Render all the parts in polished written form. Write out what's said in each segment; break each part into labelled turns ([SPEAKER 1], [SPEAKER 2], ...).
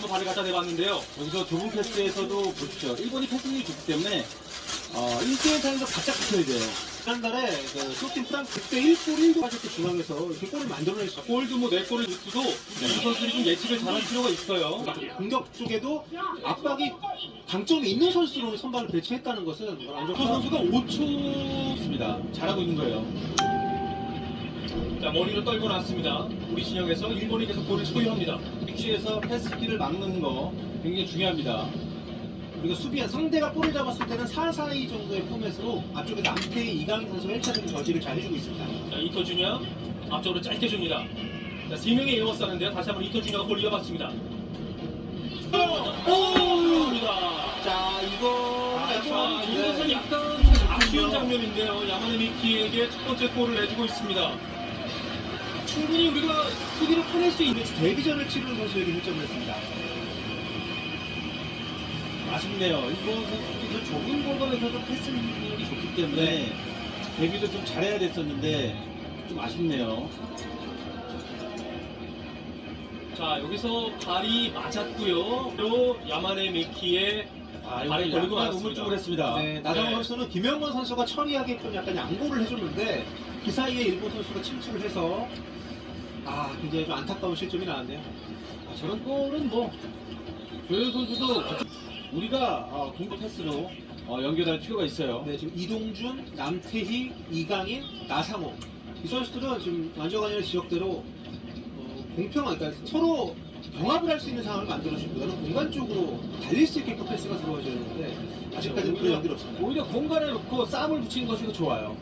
[SPEAKER 1] 한번 발을 갖다 대봤는데요.
[SPEAKER 2] 여기서 좁은 패스에서도 보십시오. 일본이 패스력이 좋기 때문에 1대1 상에서 바짝 붙어야 돼요.
[SPEAKER 3] 지난달에 쇼팀 프랑스 그때 1골 1도 빠질 때 중앙에서 이렇게 골을 만들어냈어.
[SPEAKER 1] 골도 뭐 4골을 넣고도 이 선수들이 좀 예측을 잘할 필요가 있어요.
[SPEAKER 3] 공격 쪽에도 압박이 강점이 있는 선수로 선발을 배치했다는 것은
[SPEAKER 2] 그 선수가 5초입니다. 잘하고 있는 거예요.
[SPEAKER 1] 자, 머리로 떨고 났습니다. 우리 진영에서 일본이 계속 볼을 소유합니다.
[SPEAKER 2] 위치에서 패스기를 막는 거 굉장히 중요합니다.
[SPEAKER 3] 그리고 수비한 상대가 볼을 잡았을 때는 4-4-2 정도의 포맷으로 앞쪽에 남태희, 이강인 선수가 1차적인 저지를 잘 해주고 있습니다.
[SPEAKER 1] 자, 이터 주니어 앞쪽으로 짧게 줍니다. 자, 3명의 에어싸는데요. 다시 한번 이터 주니어가 볼 이어봤습니다. 들어옵니다.
[SPEAKER 3] 자, 이거
[SPEAKER 1] 이것은 약간 아쉬운 장면인데요. 야마네 미키에게 첫 번째 골을 내주고 있습니다. 충분히 우리가 수비를 퍼낼 수 있는
[SPEAKER 3] 데뷔전을 치르는 선수에게 1점을 했습니다.
[SPEAKER 2] 아쉽네요. 일본 선수들이 좁은 공간에서도 패스력이 좋기 때문에 데뷔도 좀 잘해야 됐었는데 좀 아쉽네요.
[SPEAKER 1] 자, 여기서 발이 맞았고요. 또 야마네 미키의 발을 걸리고
[SPEAKER 2] 약간
[SPEAKER 1] 말았습니다.
[SPEAKER 2] 우물쭈물 했습니다.
[SPEAKER 3] 네, 나정호
[SPEAKER 1] 네.
[SPEAKER 3] 선수는 김영건 선수가 처리하게끔 약간 양보를 해줬는데 그 사이에 일본 선수가 침투를 해서 굉장히 좀 안타까운 실점이 나왔네요.
[SPEAKER 2] 저런 골은 뭐 조현 선수도 우리가 공격 패스로 연결할 필요가 있어요.
[SPEAKER 3] 네, 지금 이동준, 남태희, 이강인, 나상호 이 선수들은 지금 완전히 지적대로 공평한, 그러니까 서로 경합을 할 수 있는 상황을 만들어주기보다는 공간 쪽으로 달릴 수 있게끔 패스가 들어와줘야 되는데 아직까지는 그런 연결이 없습니다.
[SPEAKER 2] 오히려 공간에 놓고 쌈을 붙이는 것이 더 좋아요.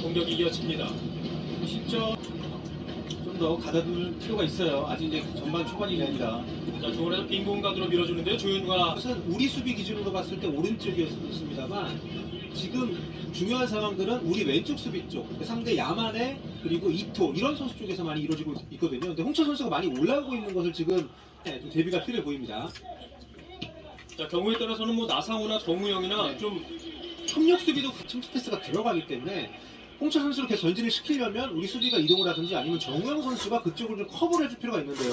[SPEAKER 1] 공격이 이어집니다.
[SPEAKER 2] 실점 좀 더 가다둘 필요가 있어요. 아직 이제 전반 초반이 됩니다.
[SPEAKER 1] 자, 중원에서 빈 공간으로 밀어주는데요. 조윤과
[SPEAKER 3] 그것은 우리 수비 기준으로 봤을 때 오른쪽이었습니다만 지금 중요한 상황들은 우리 왼쪽 수비 쪽 상대 야마네 그리고 이토 이런 선수 쪽에서 많이 이루어지고 있거든요. 근데 홍철 선수가 많이 올라오고 있는 것을 지금 좀 대비가 필요해 보입니다.
[SPEAKER 1] 자, 경우에 따라서는 뭐 나상호나 정우영이나 좀
[SPEAKER 3] 협력 수비도 침투 패스가 들어가기 때문에 홍철 선수를 계속 전진을 시키려면 우리 수비가 이동을 하든지 아니면 정우영 선수가 그쪽을 좀 커버를 해줄 필요가 있는데요.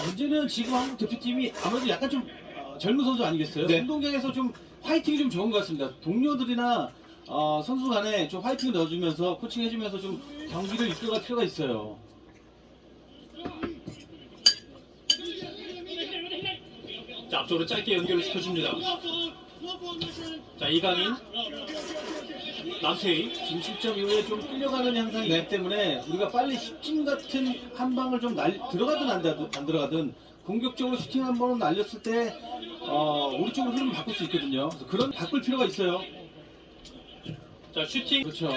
[SPEAKER 2] 문제는 지금 한국 대표팀이 아무래도 약간 좀 젊은 선수 아니겠어요?
[SPEAKER 3] 네.
[SPEAKER 2] 운동장에서 좀 화이팅이 좀 좋은 것 같습니다. 동료들이나 선수 간에 좀 화이팅을 넣어주면서 코칭해주면서 좀 경기를 이끌어갈 필요가 있어요.
[SPEAKER 1] 자, 앞쪽으로 짧게 연결을 시켜줍니다. 자, 이강인, 남태희.
[SPEAKER 2] 지금 실점 이후에 좀 끌려가는 현상이 있기 때문에 우리가 빨리 슈팅 같은 한 방을 좀 들어가든 안 들어가든 공격적으로 슈팅 한 번을 날렸을 때 우리 쪽으로 흐름을 바꿀 수 있거든요. 그래서 그런 바꿀 필요가 있어요.
[SPEAKER 1] 자, 슈팅.
[SPEAKER 2] 그렇죠.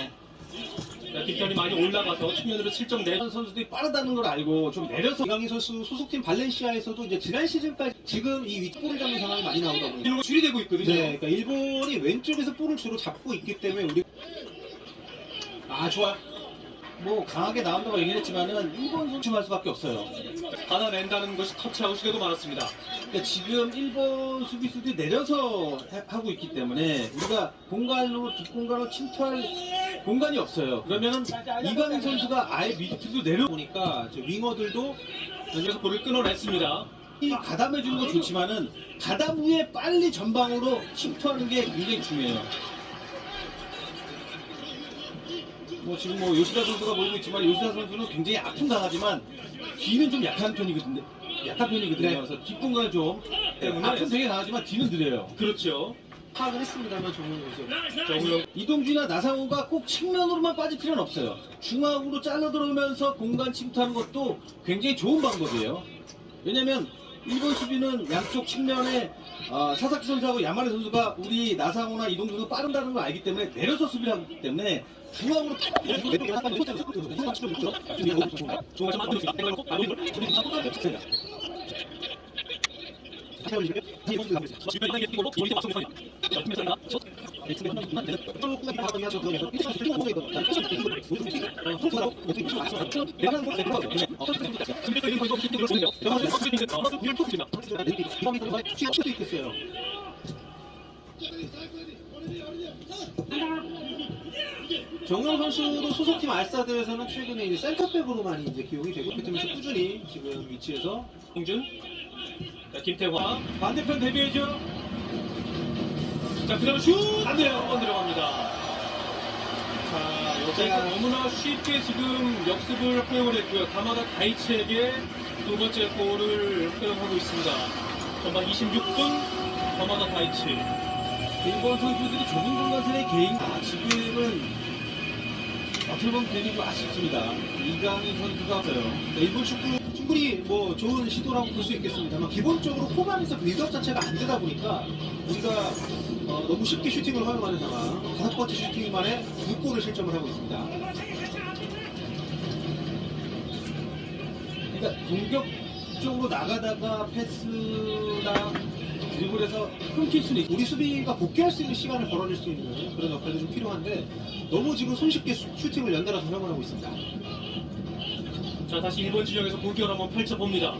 [SPEAKER 1] 자, 뒷편이 많이 올라가서 측면으로 7점 내.
[SPEAKER 2] 선수들이 빠르다는 걸 알고 좀 내려서
[SPEAKER 3] 이강인 선수 소속팀 발렌시아에서도 이제 지난 시즌까지 지금 이 윗볼을 잡는 상황이 많이 나오다 보니까
[SPEAKER 1] 이런 거 줄이 되고 있거든요.
[SPEAKER 3] 네, 그러니까 일본이 왼쪽에서 볼을 주로 잡고 있기 때문에 우리 좋아.
[SPEAKER 2] 뭐 강하게 나온다고 얘기를 했지만은 일본 선수할 수밖에 없어요.
[SPEAKER 1] 받아낸다는 것이 터치하고 시도도 많았습니다.
[SPEAKER 2] 그러니까 지금 일본 수비수들이 내려서 하고 있기 때문에 우리가 공간으로 뒷공간으로 침투할 공간이 없어요. 그러면은 이강인 선수가 아예 미드필드
[SPEAKER 3] 보니까 저 윙어들도
[SPEAKER 1] 여기서 볼을 끊어냈습니다.
[SPEAKER 2] 이 가담해 주는 건 좋지만은 가담 후에 빨리 전방으로 침투하는 게 굉장히 중요해요. 뭐 지금 뭐 요시다 선수가 보이고 있지만 요시다 선수는 굉장히 아픈 강하지만 뒤는 좀 약한 편이거든요.
[SPEAKER 3] 네.
[SPEAKER 2] 그래서 뒷공간을 좀
[SPEAKER 1] 때문에
[SPEAKER 2] 앞은 되게 강하지만 뒤는 느려요.
[SPEAKER 1] 그렇죠.
[SPEAKER 3] 파악을 했습니다만 정우영 선수.
[SPEAKER 1] 정우영.
[SPEAKER 2] 이동준이나 나상호가 꼭 측면으로만 빠질 필요는 없어요. 중앙으로 잘라 들어오면서 공간 침투하는 것도 굉장히 좋은 방법이에요. 왜냐면 일본 수비는 양쪽 측면에 사사키 선수하고 야마네 선수가 우리 나상호나 이동준이 빠른다는 걸 알기 때문에 내려서 수비를 하기 때문에 중앙으로
[SPEAKER 3] 정우영 선수도 소속팀 알사드에서는 최근에 이제 센터백으로 많이 이제 기용이 되고 그 팀에서 꾸준히 지금 위치에서
[SPEAKER 1] 홍준. 자, 김태화.
[SPEAKER 2] 반대편 데뷔해죠.
[SPEAKER 1] 자, 그 다음에 슛! 안 돼요. 한번 들어갑니다. 자, 여기서 너무나 쉽게 지금 역습을 허용을 했고요. 가마다 다이치에게 두 번째 골을 허용하고 있습니다. 전반 26분, 가마다 다이치.
[SPEAKER 2] 일본 선수들이 좁은 공간선의 개인. 지금은 어떻게 보면 되게 좀 아쉽습니다. 이강인 선수가 없어요.
[SPEAKER 3] 일본 축구 충분히 뭐 좋은 시도라고 볼 수 있겠습니다만 기본적으로 후반에서 빌드업 자체가 안 되다 보니까 우리가 너무 쉽게 슈팅을 허용하는 상황. 5번째 슈팅 만에 2골을 실점을 하고 있습니다.
[SPEAKER 2] 그러니까 공격적으로 나가다가 패스나 드리블에서 끊길 수는 있고
[SPEAKER 3] 우리 수비가 복귀할 수 있는 시간을 벌어줄 수 있는 그런 역할도 좀 필요한데 너무 지금 손쉽게 슈팅을 연달아서 허용을 하고 있습니다.
[SPEAKER 1] 자, 다시 1번 지역에서 공격을 한번 펼쳐봅니다.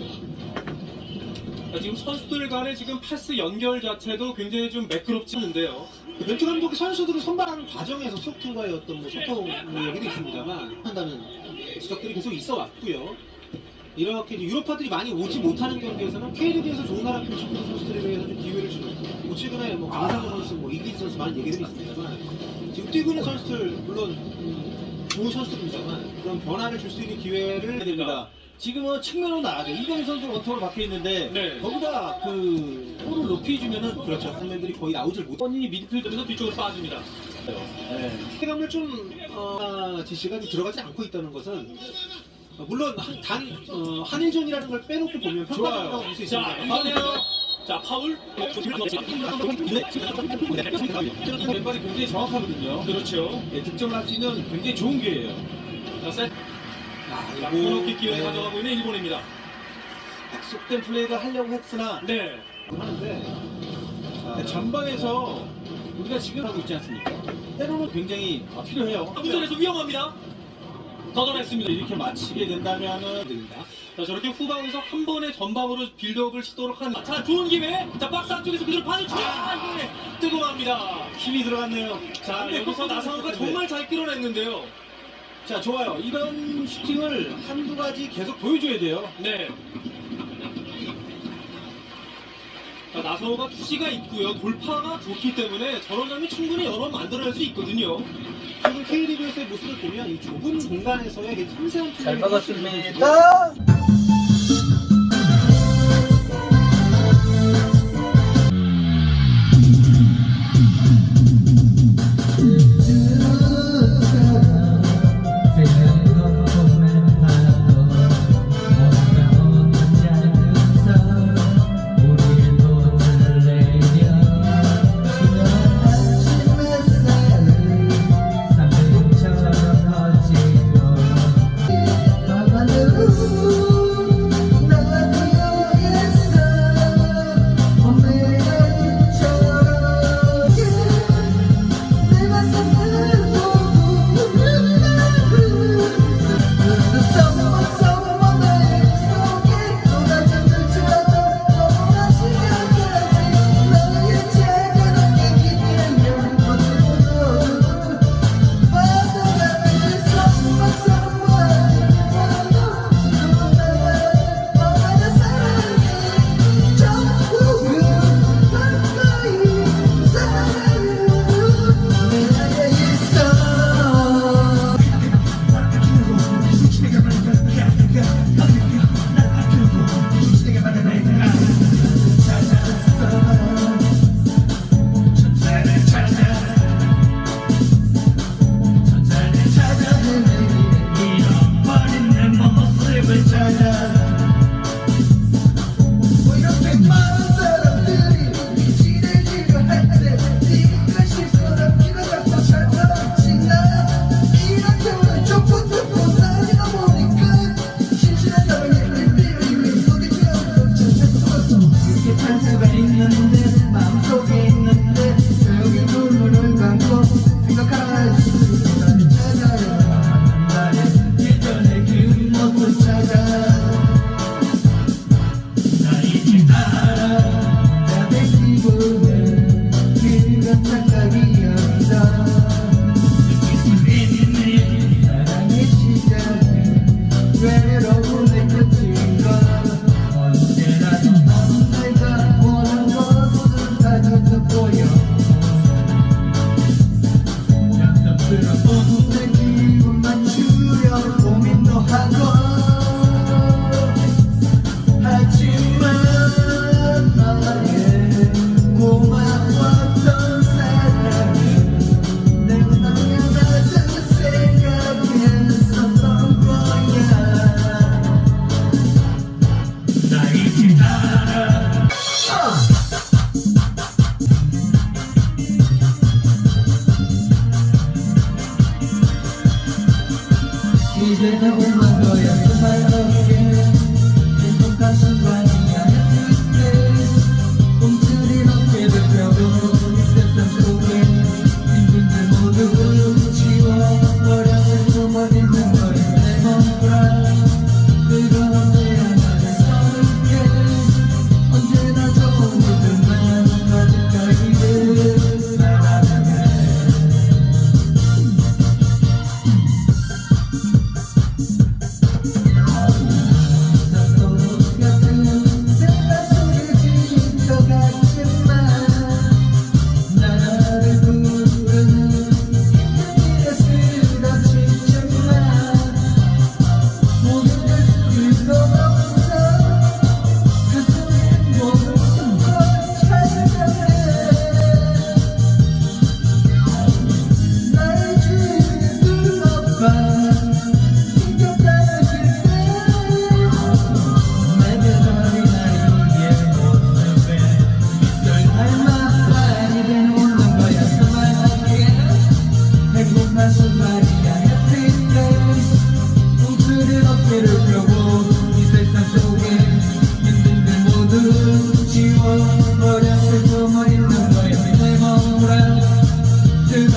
[SPEAKER 1] 자, 지금 선수들 간의 지금 패스 연결 자체도 굉장히 좀 매끄럽지 않은데요.
[SPEAKER 3] 벤투 감독이 선수들을 선발하는 과정에서 소속팀과의 어떤 뭐 소통 얘기도 있습니다만 한다는 지적들이 계속 있어 왔고요. 이렇게 이제 유럽파들이 많이 오지 못하는 경기에서는 K리그에서 좋은 나라 팀 축구 선수들에 대해서 좀 기회를 주는 뭐 최근에 뭐 강상구 선수, 뭐 이기진 선수 많은 얘기들이 있습니다만 지금 뛰고 있는 선수들 물론 좋은 선수들입니다만 그런 변화를 줄 수 있는 기회를
[SPEAKER 2] 해야 됩니다. 지금은 측면으로 나가죠. 이강인 선수 원톱으로 박혀 있는데
[SPEAKER 1] 네.
[SPEAKER 2] 거기다 그 볼을 높이 주면은
[SPEAKER 3] 그렇죠. 상면들이 거의 나오질 못.
[SPEAKER 2] 본인이 미드필더
[SPEAKER 1] 그래서 뒤쪽으로 빠집니다.
[SPEAKER 2] 네.
[SPEAKER 3] 체감을 좀 지시가 좀 들어가지 않고 있다는 것은 물론 한일전이라는 걸 빼놓고 보면 평가적이라고 볼 수
[SPEAKER 1] 자,
[SPEAKER 3] 있습니다.
[SPEAKER 1] 이번에요. 자, 파울.
[SPEAKER 2] 왼발이 굉장히 정확하거든요.
[SPEAKER 1] 그렇죠.
[SPEAKER 2] 예, 득점을 할 수 있는 굉장히 좋은 기회예요.
[SPEAKER 1] 자, 셋. 자,
[SPEAKER 3] 이거,
[SPEAKER 1] 코너킥 기회를
[SPEAKER 3] 네,
[SPEAKER 1] 가져가고 있는 일본입니다.
[SPEAKER 2] 약속된 플레이를 하려고 했으나
[SPEAKER 1] 네.
[SPEAKER 3] 하는데
[SPEAKER 2] 전방에서 우리가 지금 하고 있지 않습니까? 때로는 굉장히 필요해요.
[SPEAKER 1] 운전에서 위험합니다. 걷어냈습니다.
[SPEAKER 2] 이렇게 마치게 된다면은
[SPEAKER 3] 됩니다.
[SPEAKER 1] 자, 저렇게 후방에서 한 번에 전방으로 빌드업을 시도를 하는. 자, 좋은 기회. 자, 박스 안쪽에서 그대로 파는 이게 뜨거워합니다.
[SPEAKER 2] 힘이 들어갔네요.
[SPEAKER 1] 자, 여기서 나상호가 정말 잘 끌어냈는데요.
[SPEAKER 2] 자, 좋아요. 이런 슈팅을 한두 가지 계속 보여줘야 돼요.
[SPEAKER 1] 네. 자, 나성호가 투시가 있고요. 돌파가 좋기 때문에 저런 장면 충분히 여러 번 만들어낼 수 있거든요.
[SPEAKER 3] 지금 K리그에서의 모습을 보면 이 좁은 공간에서의 이 섬세한
[SPEAKER 4] 잘
[SPEAKER 3] 플레이를
[SPEAKER 4] 먹었습니다.
[SPEAKER 5] Ooh.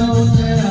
[SPEAKER 4] 나 혼자야